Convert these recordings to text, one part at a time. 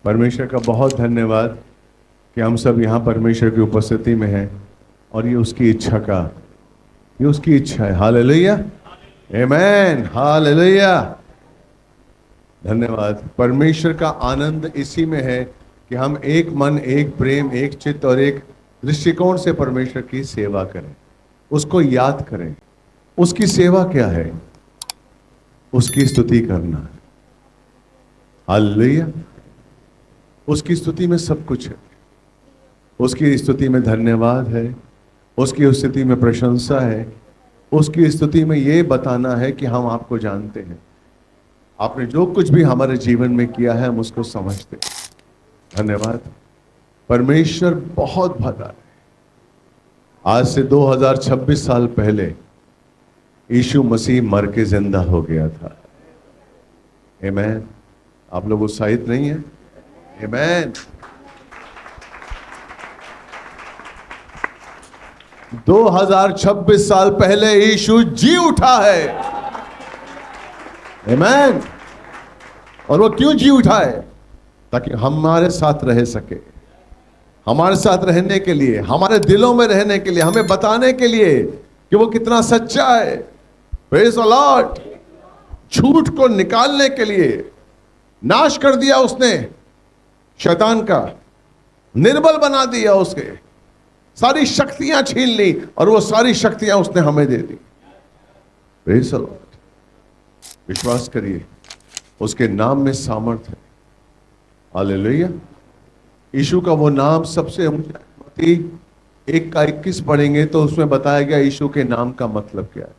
परमेश्वर का बहुत धन्यवाद कि हम सब यहाँ परमेश्वर की उपस्थिति में हैं और ये उसकी इच्छा है। हालेलुया, आमेन, हालेलुया। धन्यवाद। परमेश्वर का आनंद इसी में है कि हम एक मन, एक प्रेम, एक चित्त और एक दृष्टिकोण से परमेश्वर की सेवा करें, उसको याद करें। उसकी सेवा क्या है? उसकी स्तुति करना है। हालेलुया। उसकी स्तुति में सब कुछ है। उसकी स्तुति में धन्यवाद है, उसकी स्तुति में प्रशंसा है, उसकी स्तुति में ये बताना है कि हम आपको जानते हैं, आपने जो कुछ भी हमारे जीवन में किया है हम उसको समझते हैं। धन्यवाद। परमेश्वर बहुत भला है। आज से 2026 साल पहले यीशु मसीह मर के जिंदा हो गया था। आमेन। आप लोग उत्साहित नहीं हैं? आमेन। 2026 साल पहले यीशु जी उठा है। आमेन। और वो क्यों जी उठा है? ताकि हमारे साथ रह सके, हमारे साथ रहने के लिए, हमारे दिलों में रहने के लिए, हमें बताने के लिए कि वो कितना सच्चा है। Praise the Lord. झूठ को निकालने के लिए नाश कर दिया उसने शैतान का, निर्बल बना दिया, उसके सारी शक्तियां छीन ली और वो सारी शक्तियां उसने हमें दे दी। Praise the lord. विश्वास करिए, उसके नाम में सामर्थ्य है। हालेलुया। यीशु का वो नाम सबसे ऊंचा है। मत्ती 1:21 पढ़ेंगे तो उसमें बताया गया यीशु के नाम का मतलब क्या है।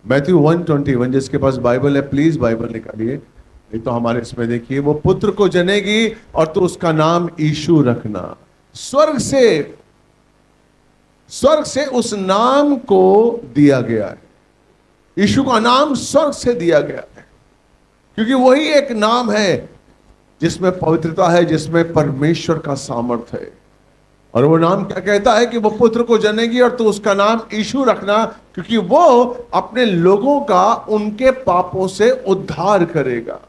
मैथ्यू 1:21, जिसके पास बाइबल है प्लीज बाइबल निकालिए, नहीं तो हमारे इसमें देखिए, वो पुत्र को जनेगी और तो उसका नाम यीशु रखना। स्वर्ग से उस नाम को दिया गया है। यीशु का नाम स्वर्ग से दिया गया है, क्योंकि वही एक नाम है जिसमें पवित्रता है, जिसमें परमेश्वर का सामर्थ्य है। और वो नाम क्या कहता है कि वो पुत्र को जनेगी और तो उसका नाम यीशु रखना, क्योंकि वो अपने लोगों का उनके पापों से उद्धार करेगा।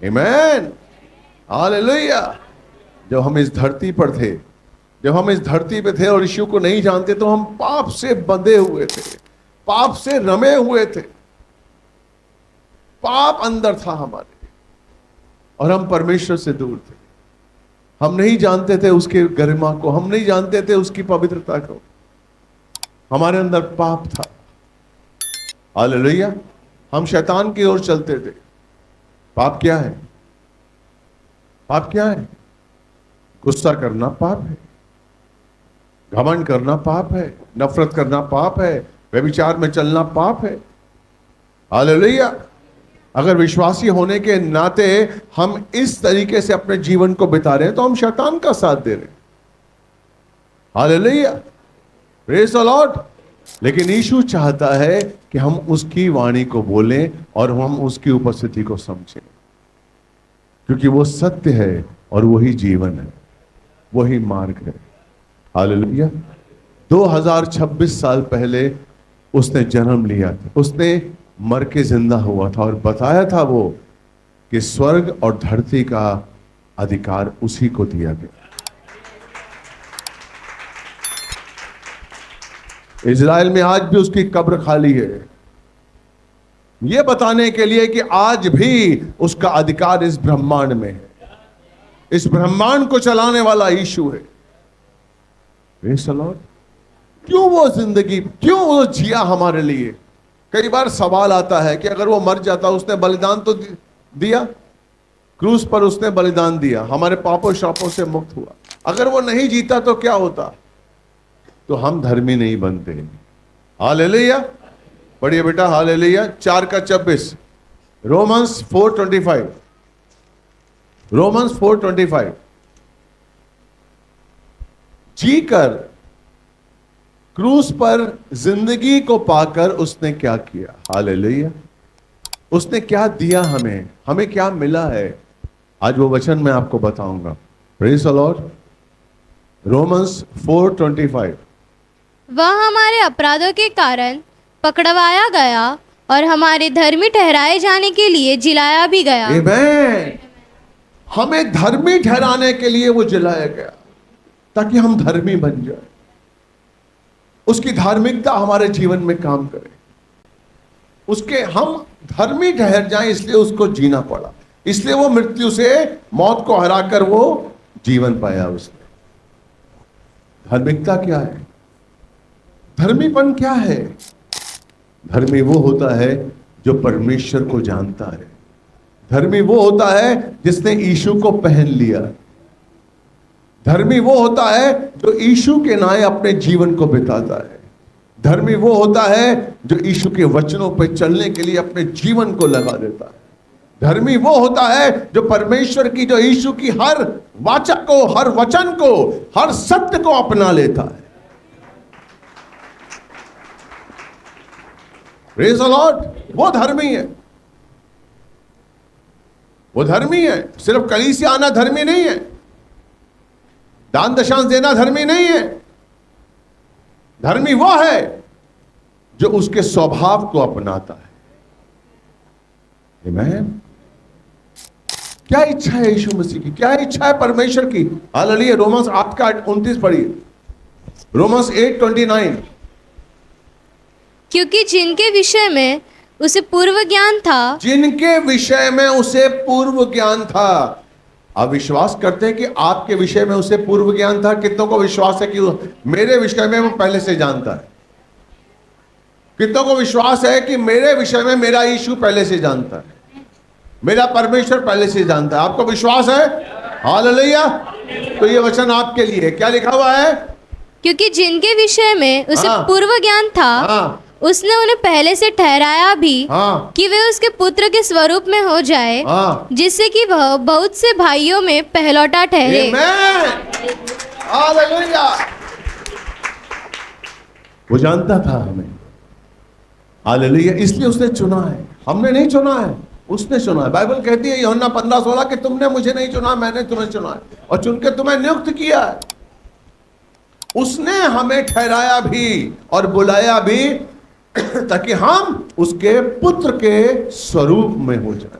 आमेन, हालेलुया। जब हम इस धरती पर थे, जब हम इस धरती पे थे और यीशु को नहीं जानते, तो हम पाप से बंधे हुए थे, पाप से रमे हुए थे। पाप अंदर था हमारे और हम परमेश्वर से दूर थे। हम नहीं जानते थे उसके गरिमा को, हम नहीं जानते थे उसकी पवित्रता को। हमारे अंदर पाप था। हालेलुया। हम शैतान की ओर चलते थे। पाप क्या है? पाप क्या है? गुस्सा करना पाप है, घमंड करना पाप है, नफरत करना पाप है, व्यभिचार में चलना पाप है। हालेलुया। अगर विश्वासी होने के नाते हम इस तरीके से अपने जीवन को बिता रहे हैं तो हम शैतान का साथ दे रहे हैं। Hallelujah, praise the Lord. लेकिन यीशु चाहता है कि हम उसकी वाणी को बोलें और हम उसकी उपस्थिति को समझें, क्योंकि वो सत्य है और वही जीवन है, वही मार्ग है। हालेलुया। 2026 साल पहले उसने जन्म लिया था, उसने मर के जिंदा हुआ था और बताया था वो कि स्वर्ग और धरती का अधिकार उसी को दिया गया। इजराइल में आज भी उसकी कब्र खाली है, यह बताने के लिए कि आज भी उसका अधिकार इस ब्रह्मांड में है। इस ब्रह्मांड को चलाने वाला यीशु है। Praise the Lord. क्यों वो जिंदगी, क्यों वो जिया हमारे लिए? कई बार सवाल आता है कि अगर वो मर जाता, उसने बलिदान तो दिया, क्रूस पर उसने बलिदान दिया, हमारे पापों शापों से मुक्त हुआ। अगर वो नहीं जीता तो क्या होता? तो हम धर्मी नहीं बनते। हालेलुया। पढ़िए बेटा, हालेलुया। 4:26, Romans 4:25, Romans 4:25। जीकर क्रूस पर जिंदगी को पाकर उसने क्या किया? हालेलुया। उसने क्या दिया हमें, हमें क्या मिला है? आज वो वचन मैं आपको बताऊंगा। Praise the Lord. रोमन्स 4:25। वह हमारे अपराधों के कारण पकड़वाया गया और हमारे धर्मी ठहराए जाने के लिए जिलाया भी गया। आमेन। हमें धर्मी ठहराने के लिए वो जलाया गया, ताकि हम धर्मी बन जाए, उसकी धार्मिकता हमारे जीवन में काम करे, उसके हम धर्मी ठहर जाएं, इसलिए उसको जीना पड़ा, इसलिए वो मृत्यु से, मौत को हराकर वो जीवन पाया उसने। धार्मिकता क्या है? धर्मीपन क्या है? धर्मी वो होता है जो परमेश्वर को जानता है। धर्मी वो होता है जिसने यीशु को पहन लिया। धर्मी वो होता है जो यीशु के नाए अपने जीवन को बिताता है। धर्मी वो होता है जो यीशु के वचनों पर चलने के लिए अपने जीवन को लगा देता है। धर्मी वो होता है जो परमेश्वर की, जो यीशु की हर वाचा को, हर वचन को, हर सत्य को अपना लेता है। Praise the Lord. वो धर्मी है, वो धर्मी है। सिर्फ कलीसिया आना धर्मी नहीं है, दान दशांश देना धर्मी नहीं है। धर्मी वो है जो उसके स्वभाव को अपनाता है। आमीन। क्या इच्छा है यीशु मसीह की? क्या इच्छा है परमेश्वर की? हालेलुया। रोमन्स 8:29 पढ़िए। रोमन्स 8:29। क्योंकि जिनके विषय में उसे पूर्व ज्ञान था, जिनके विषय में उसे पूर्व ज्ञान था। आप विश्वास करते हैं कि आपके विषय में उसे पूर्व ज्ञान था? कितनों को विश्वास है कि मेरे विषय में वो पहले से जानता है? कितनों को विश्वास है कि मेरे विषय में मेरा यीशु पहले से जानता है, मेरा परमेश्वर पहले से जानता है? आपको विश्वास है? हालेलुया। तो ये वचन आपके लिए क्या लिखा हुआ है? क्योंकि जिनके विषय में उसे हाँ। पूर्व ज्ञान था, हाँ, उसने उन्हें पहले से ठहराया भी हाँ, कि वे उसके पुत्र के स्वरूप में हो जाए, हाँ। जिससे कि वह बहुत से भाइयों में पहलौटा ठहरे। आमीन। हालेलुया। वो जानता था हमें। हालेलुया। इसलिए उसने चुना है, हमने नहीं चुना है, उसने चुना है। बाइबल कहती है यूहन्ना 15:16 कि तुमने मुझे नहीं चुना, मैंने तुम्हें चुना है और चुन के तुम्हें नियुक्त किया है। उसने हमें ठहराया भी और बुलाया भी ताकि हम उसके पुत्र के स्वरूप में हो जाए।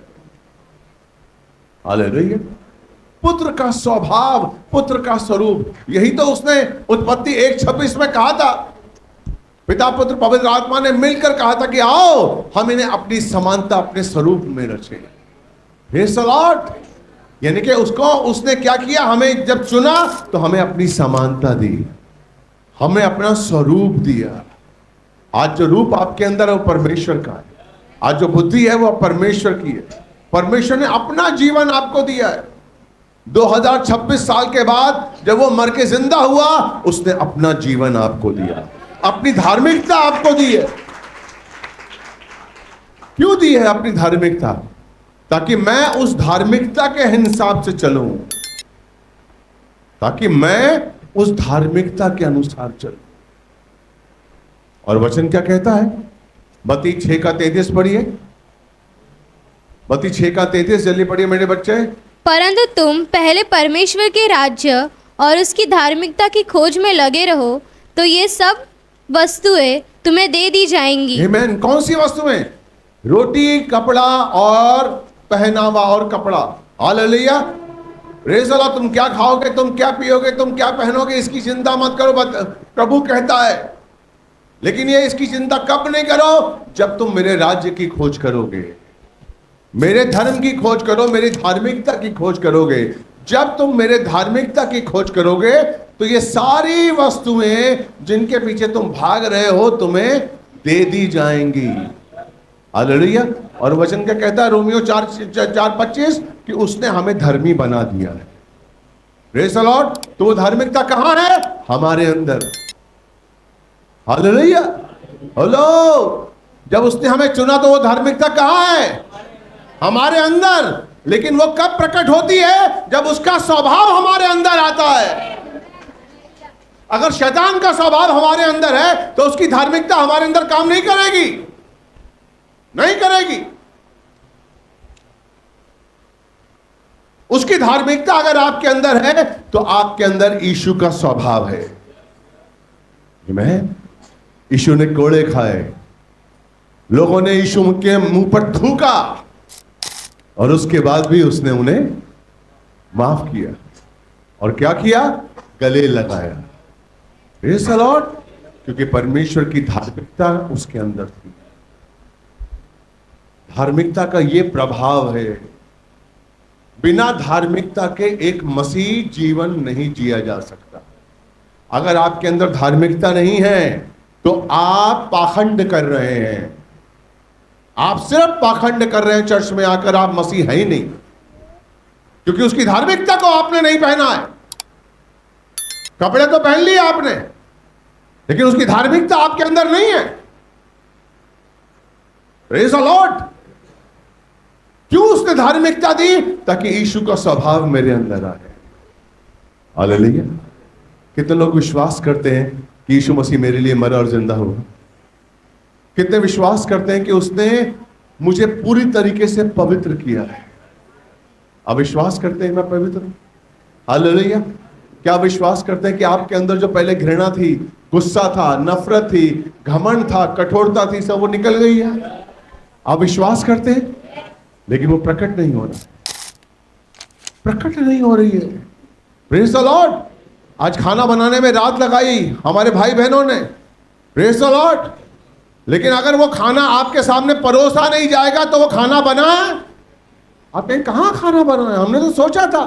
हालेलुया। पुत्र का स्वभाव, पुत्र का स्वरूप, यही तो उसने उत्पत्ति 1:26 में कहा था। पिता पुत्र पवित्र आत्मा ने मिलकर कहा था कि आओ हम इन्हें अपनी समानता, अपने स्वरूप में रचें। Praise the Lord. यानी कि उसको, उसने क्या किया? हमें जब चुना तो हमें अपनी समानता दी, हमें अपना स्वरूप दिया। आज जो रूप आपके अंदर है वो परमेश्वर का है। आज जो बुद्धि है वो परमेश्वर की है। परमेश्वर ने अपना जीवन आपको दिया है। 2026 साल के बाद जब वो मर के जिंदा हुआ, उसने अपना जीवन आपको दिया, अपनी धार्मिकता आपको दी है। क्यों दी है अपनी धार्मिकता? ताकि मैं उस धार्मिकता के हिसाब से चलूं, ताकि मैं उस धार्मिकता के अनुसार चलूं। और वचन क्या कहता है? मत्ती 6:33 पढ़िए। मत्ती 6:33 जल्दी पढ़िए मेरे बच्चे। परंतु तुम पहले परमेश्वर के राज्य और उसकी धार्मिकता की खोज में लगे रहो, तो ये सब वस्तुएं तुम्हें दे दी जाएंगी। आमीन। कौन सी वस्तुएं? रोटी, कपड़ा और पहनावा और कपड़ा। हालेलुया। Praise the Lord. तुम क्या खाओगे, तुम क्या पियोगे, तुम क्या पहनोगे, इसकी चिंता मत करो, प्रभु कहता है। लेकिन ये इसकी चिंता कब नहीं करो? जब तुम मेरे राज्य की खोज करोगे, मेरे धर्म की खोज करो, मेरी धार्मिकता की खोज करोगे। जब तुम मेरे धार्मिकता की खोज करोगे तो ये सारी वस्तुएं जिनके पीछे तुम भाग रहे हो तुम्हें दे दी जाएंगी। हालेलुया। और वचन क्या कहता है? रोमियो 4:25 कि उसने हमें धर्मी बना दिया है। Praise the Lord. तो वो धार्मिकता कहां है? हमारे अंदर। हालेलुया। हेलो। जब उसने हमें चुना तो वो धार्मिकता कहां है? हमारे अंदर। लेकिन वो कब प्रकट होती है? जब उसका स्वभाव हमारे अंदर आता है। अगर शैतान का स्वभाव हमारे अंदर है तो उसकी धार्मिकता हमारे अंदर काम नहीं करेगी, नहीं करेगी। उसकी धार्मिकता अगर आपके अंदर है तो आपके अंदर यीशु का स्वभाव है। आमीन। यीशु ने कोड़े खाए, लोगों ने यीशु के मुंह पर थूका और उसके बाद भी उसने उन्हें माफ किया और क्या किया, गले लगाया। Praise the Lord. क्योंकि परमेश्वर की धार्मिकता उसके अंदर थी। धार्मिकता का ये प्रभाव है, बिना धार्मिकता के एक मसीह जीवन नहीं जिया जा सकता। अगर आपके अंदर धार्मिकता नहीं है तो आप पाखंड कर रहे हैं। आप सिर्फ पाखंड कर रहे हैं चर्च में आकर, आप मसीह है ही नहीं, क्योंकि उसकी धार्मिकता को आपने नहीं पहना है। कपड़े तो पहन लिए आपने, लेकिन उसकी धार्मिकता आपके अंदर नहीं है। Praise the Lord. क्यों उसने धार्मिकता दी? ताकि यीशु का स्वभाव मेरे अंदर आए। हालेलुया। कितने लोग विश्वास करते हैं कि यीशु मसीह मेरे लिए मरा और जिंदा हुआ? कितने विश्वास करते हैं कि उसने मुझे पूरी तरीके से पवित्र किया है? आप विश्वास करते हैं मैं पवित्र हूं? हालेलुया। क्या विश्वास करते हैं कि आपके अंदर जो पहले घृणा थी, गुस्सा था, नफरत थी, घमंड था, कठोरता थी, सब वो निकल गई है? आप विश्वास करते हैं? लेकिन वो प्रकट नहीं हो रहा, प्रकट नहीं हो रही है। Praise the Lord. आज खाना बनाने में रात लगाई हमारे भाई बहनों ने, प्रेज़ द लॉर्ड। लेकिन अगर वो खाना आपके सामने परोसा नहीं जाएगा तो वो खाना बना? आप कहें कहां खाना बना है? हमने तो सोचा था,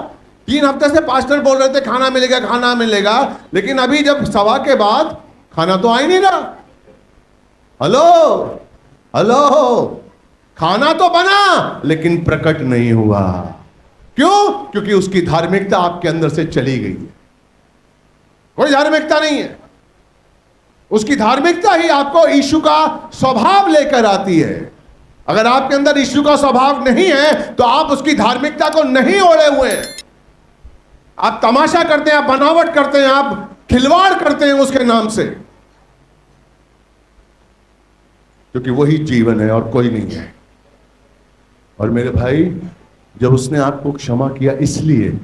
3 हफ्ते से पास्टर बोल रहे थे खाना मिलेगा, खाना मिलेगा, लेकिन अभी जब सभा के बाद खाना तो आ ही नहीं रहा। हेलो हेलो, खाना तो बना लेकिन प्रकट नहीं हुआ। क्यों? क्योंकि उसकी धार्मिकता आपके अंदर से चली गई है। कोई धार्मिकता नहीं है। उसकी धार्मिकता ही आपको यीशु का स्वभाव लेकर आती है। अगर आपके अंदर यीशु का स्वभाव नहीं है तो आप उसकी धार्मिकता को नहीं ओढ़े हुए हैं। आप तमाशा करते हैं, आप बनावट करते हैं, आप खिलवाड़ करते हैं उसके नाम से, क्योंकि वही जीवन है और कोई नहीं है। और मेरे भाई, जब उसने आपको क्षमा किया, इसलिए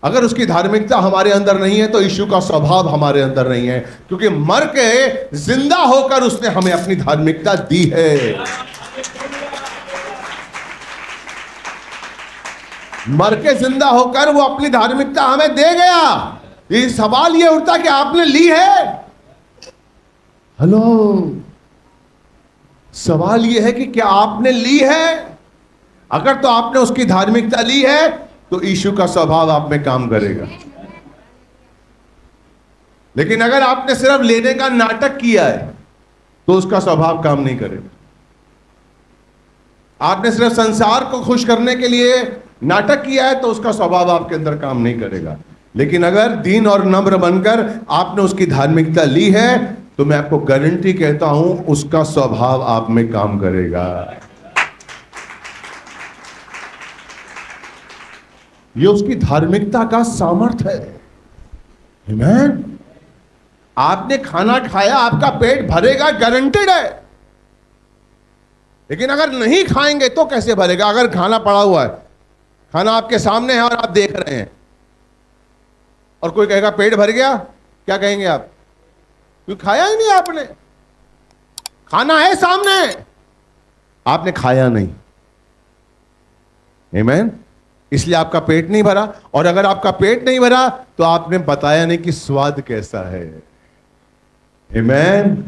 अगर उसकी धार्मिकता हमारे अंदर नहीं है तो यीशु का स्वभाव हमारे अंदर नहीं है, क्योंकि मर के जिंदा होकर उसने हमें अपनी धार्मिकता दी है। मर के जिंदा होकर वो अपनी धार्मिकता हमें दे गया। ये सवाल ये उठता कि आपने ली है? हेलो, सवाल ये है कि क्या आपने ली है? अगर तो आपने उसकी धार्मिकता ली है तो यीशु का स्वभाव आप में काम करेगा। लेकिन अगर आपने सिर्फ लेने का नाटक किया है तो उसका स्वभाव काम नहीं करेगा। आपने सिर्फ संसार को खुश करने के लिए नाटक किया है तो उसका स्वभाव आपके अंदर काम नहीं करेगा। लेकिन अगर दीन और नम्र बनकर आपने उसकी धार्मिकता ली है तो मैं आपको गारंटी कहता हूं उसका स्वभाव आप में काम करेगा। ये उसकी धार्मिकता का सामर्थ्य है। आमीन। आपने खाना खाया, आपका पेट भरेगा, गारंटेड है। लेकिन अगर नहीं खाएंगे तो कैसे भरेगा? अगर खाना पड़ा हुआ है, खाना आपके सामने है और आप देख रहे हैं, और कोई कहेगा पेट भर गया, क्या कहेंगे आप? क्योंकि खाया ही नहीं आपने। खाना है सामने, आपने खाया नहीं। आमीन। इसलिए आपका पेट नहीं भरा। और अगर आपका पेट नहीं भरा तो आपने बताया नहीं कि स्वाद कैसा है। आमीन।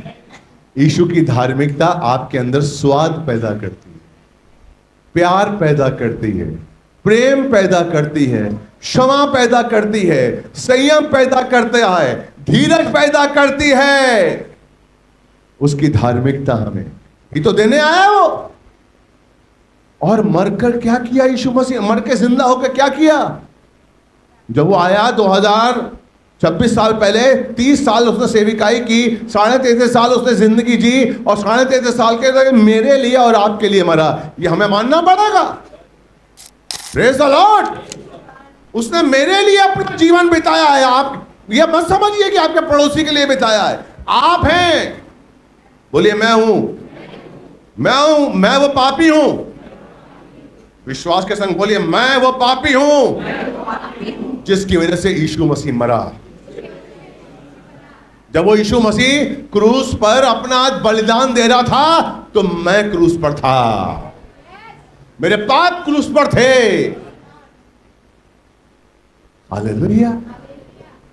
यीशु की धार्मिकता आपके अंदर स्वाद पैदा करती है, प्यार पैदा करती है, प्रेम पैदा करती है, क्षमा पैदा करती है, संयम पैदा करता है, धीरज पैदा करती है। उसकी धार्मिकता हमें ये तो देने आया वो। और मरकर क्या किया यीशु मसीह? मर के जिंदा होकर क्या किया? जब वो आया 2026 साल पहले, 30 साल उसने सेविकाई की, 33.5 साल उसने जिंदगी जी, और 33.5 साल के मेरे लिए और आपके लिए मरा। ये हमें मानना पड़ेगा। Praise the Lord. उसने मेरे लिए अपना जीवन बिताया है। आप ये मत समझिए कि आपके पड़ोसी के लिए बिताया है। आप हैं। बोलिए मैं हूं, मैं हूं, मैं वो पापी हूं। विश्वास के संग बोलिए मैं वो पापी हूं जिसकी वजह से यीशु मसीह मरा। जब वो यीशु मसीह क्रूस पर अपना बलिदान दे रहा था तो मैं क्रूस पर था, मेरे पाप क्रूस पर थे। हालेलुया,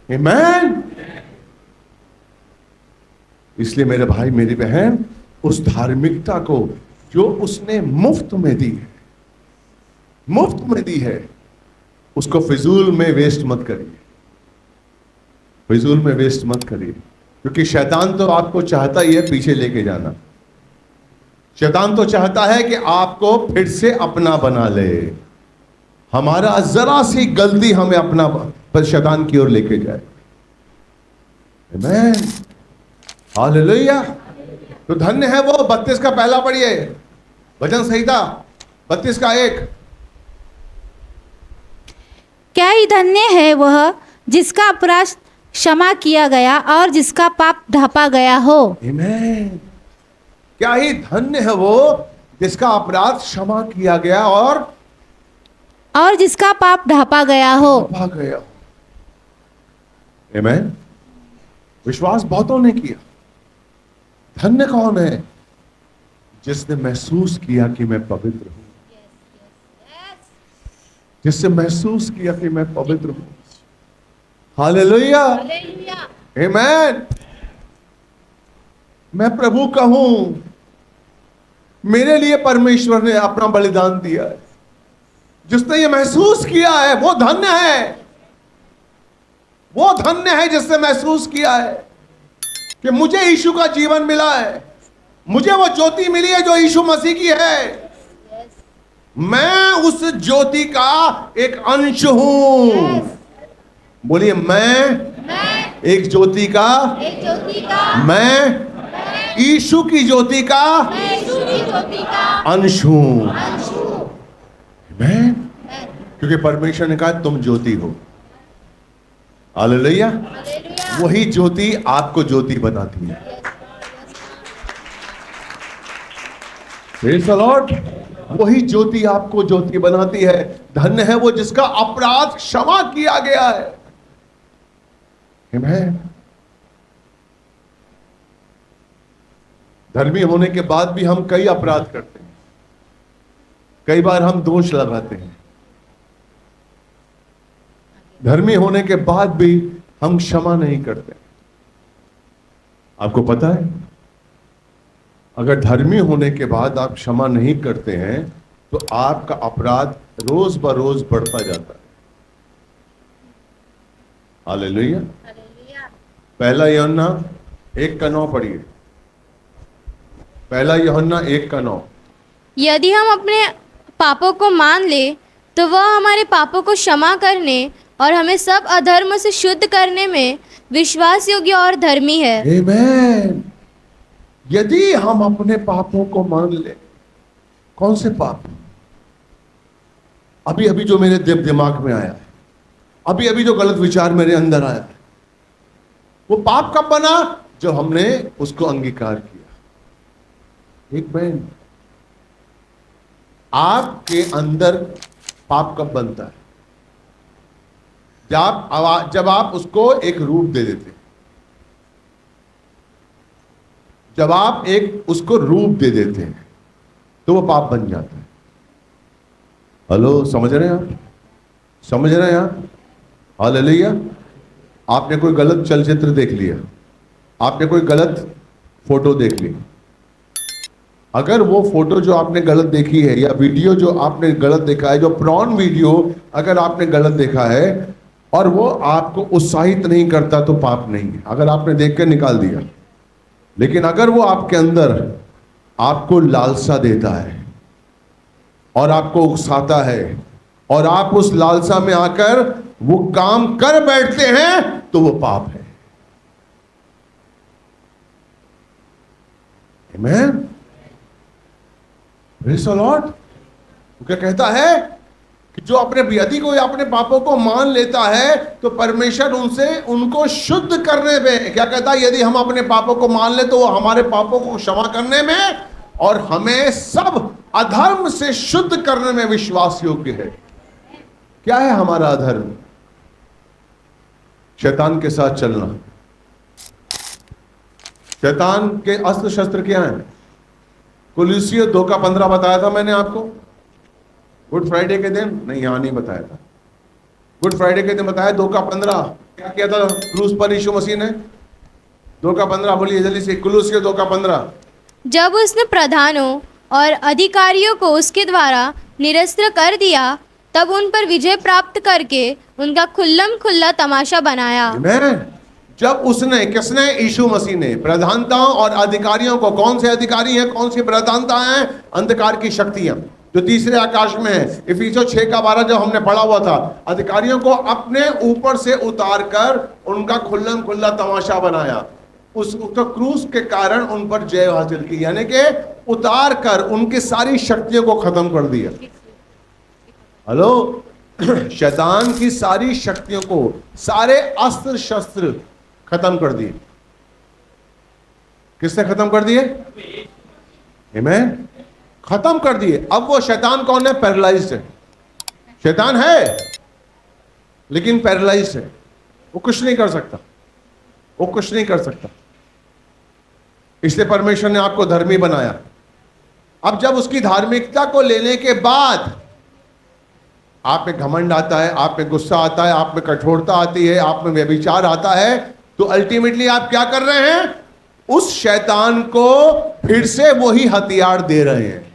आमीन। इसलिए मेरे भाई मेरी बहन, उस धार्मिकता को जो उसने मुफ्त में दी है, मुफ्त में दी है, उसको फिजूल में वेस्ट मत करिए, फिजूल में वेस्ट मत करिए। क्योंकि शैतान तो आपको चाहता ही है पीछे लेके जाना। शैतान तो चाहता है कि आपको फिर से अपना बना ले। हमारा जरा सी गलती हमें अपना पर शैतान की ओर लेके जाए। आमीन, हालेलुया। तो धन्य है वो, 32 का पहला पढ़िए, भजन संहिता 32 का 1। क्या ही धन्य है वह जिसका अपराध क्षमा किया गया और जिसका पाप ढांपा गया हो। आमीन। क्या ही धन्य है वो जिसका अपराध क्षमा किया गया और जिसका पाप ढांपा गया हो। ढांपा गया। आमीन। विश्वास बहुतों ने किया। धन्य कौन है? जिसने महसूस किया कि मैं पवित्र हूं, जिससे महसूस किया कि मैं पवित्र हूं। हालेलुया, आमीन। मैं प्रभु का हूं, मेरे लिए परमेश्वर ने अपना बलिदान दिया है। जिसने ये महसूस किया है वो धन्य है, वो धन्य है जिसने महसूस किया है कि मुझे यीशु का जीवन मिला है, मुझे वो ज्योति मिली है जो यीशु मसीह की है। मैं उस ज्योति का एक अंश हूं। बोलिए, मैं एक ज्योति का, मैं यीशु की ज्योति का अंश हूं। मैं, क्योंकि परमेश्वर ने कहा तुम ज्योति हो। हालेलुया। वही ज्योति आपको ज्योति बनाती है। Praise the Lord. वही ज्योति आपको ज्योति बनाती है। धन्य है वो जिसका अपराध क्षमा किया गया है। आमीन। धर्मी होने के बाद भी हम कई अपराध करते हैं, कई बार हम दोष लगाते हैं। धर्मी होने के बाद भी हम क्षमा नहीं करते। आपको पता है, अगर धर्मी होने के बाद आप क्षमा नहीं करते हैं तो आपका अपराध रोज ब रोज बढ़ता जाता है। हालेलुया। पहला यूहन्ना 1:9 पढ़िए। पहला यूहन्ना 1:9। यदि हम अपने पापों को मान ले तो वह हमारे पापों को क्षमा करने और हमें सब अधर्म से शुद्ध करने में विश्वास योग्य और धर्मी है। आमीन। यदि हम अपने पापों को मान ले। कौन से पाप? अभी अभी जो मेरे दिमाग में आया है, अभी अभी जो गलत विचार मेरे अंदर आया है, वो पाप कब बना? जो हमने उसको अंगीकार किया। एक बहन, आपके अंदर पाप कब बनता है? जब आप उसको एक रूप दे देते हैं। जब आप एक उसको रूप दे देते हैं तो वो पाप बन जाता है। हेलो, समझ रहे हैं आप? समझ रहे हैं आप? हालेलुया। आपने कोई गलत चलचित्र देख लिया, आपने कोई गलत फोटो देख ली। अगर वो फोटो जो आपने गलत देखी है या वीडियो जो आपने गलत देखा है, जो प्रॉन वीडियो अगर आपने गलत देखा है और वो आपको उत्साहित नहीं करता तो पाप नहीं है। अगर आपने देख कर निकाल दिया, लेकिन अगर वो आपके अंदर आपको लालसा देता है और आपको उकसाता है और आप उस लालसा में आकर वो काम कर बैठते हैं तो वो पाप है। आमीन। Praise the Lord. वो क्या कहता है कि जो अपने यदि कोई अपने पापों को मान लेता है तो परमेश्वर उनको शुद्ध करने में, क्या कहता है, यदि हम अपने पापों को मान ले तो वो हमारे पापों को क्षमा करने में और हमें सब अधर्म से शुद्ध करने में विश्वास योग्य है। क्या है हमारा अधर्म? शैतान के साथ चलना। शैतान के अस्त्र शस्त्र क्या हैं? कुलुस्सियों 2:15 बताया था मैंने आपको गुड फ्राइडे के दिन, नहीं, यहां नहीं बताया था। गुड फ्राइडे के दिन बताया 2:15 क्या किया था क्रूस पर यीशु मसीह ने? 2:15 बोलिए जल्दी से, कुलूस के 2:15। जब उसने प्रधानों और अधिकारियों को उसके द्वारा निरस्त्र कर दिया, तब उन पर विजय प्राप्त करके उनका खुल्लम खुल्ला तमाशा बनाया। आमीन। जब उसने, किसने? यीशु मसीह ने प्रधानताओं और अधिकारियों को, कौन से अधिकारी हैं, कौन सी प्रधानता हैं? अंधकार की शक्तियां जो तीसरे आकाश में है। इफिसियों 6:12 जब हमने पढ़ा हुआ था, अधिकारियों को अपने ऊपर से उतार कर उनका खुल्लम खुल्ला तमाशा बनाया। उसका क्रूस के कारण उन पर जय हासिल की, यानी कि उतार कर उनकी सारी शक्तियों को खत्म कर दिया। हेलो, शैतान की सारी शक्तियों को, सारे अस्त्र शस्त्र खत्म कर दिए। किसने खत्म कर दिए? आमीन। खत्म कर दिए। अब वो शैतान कौन है? पैरालाइज्ड है। शैतान है लेकिन पैरालाइज्ड है, वो कुछ नहीं कर सकता, वो कुछ नहीं कर सकता। इसलिए परमेश्वर ने आपको धर्मी बनाया। अब जब उसकी धार्मिकता को लेने के बाद आप में घमंड आता है, आप में गुस्सा आता है, आप में कठोरता आती है, आप में व्यभिचार आता है, तो अल्टीमेटली आप क्या कर रहे हैं? उस शैतान को फिर से वही हथियार दे रहे हैं।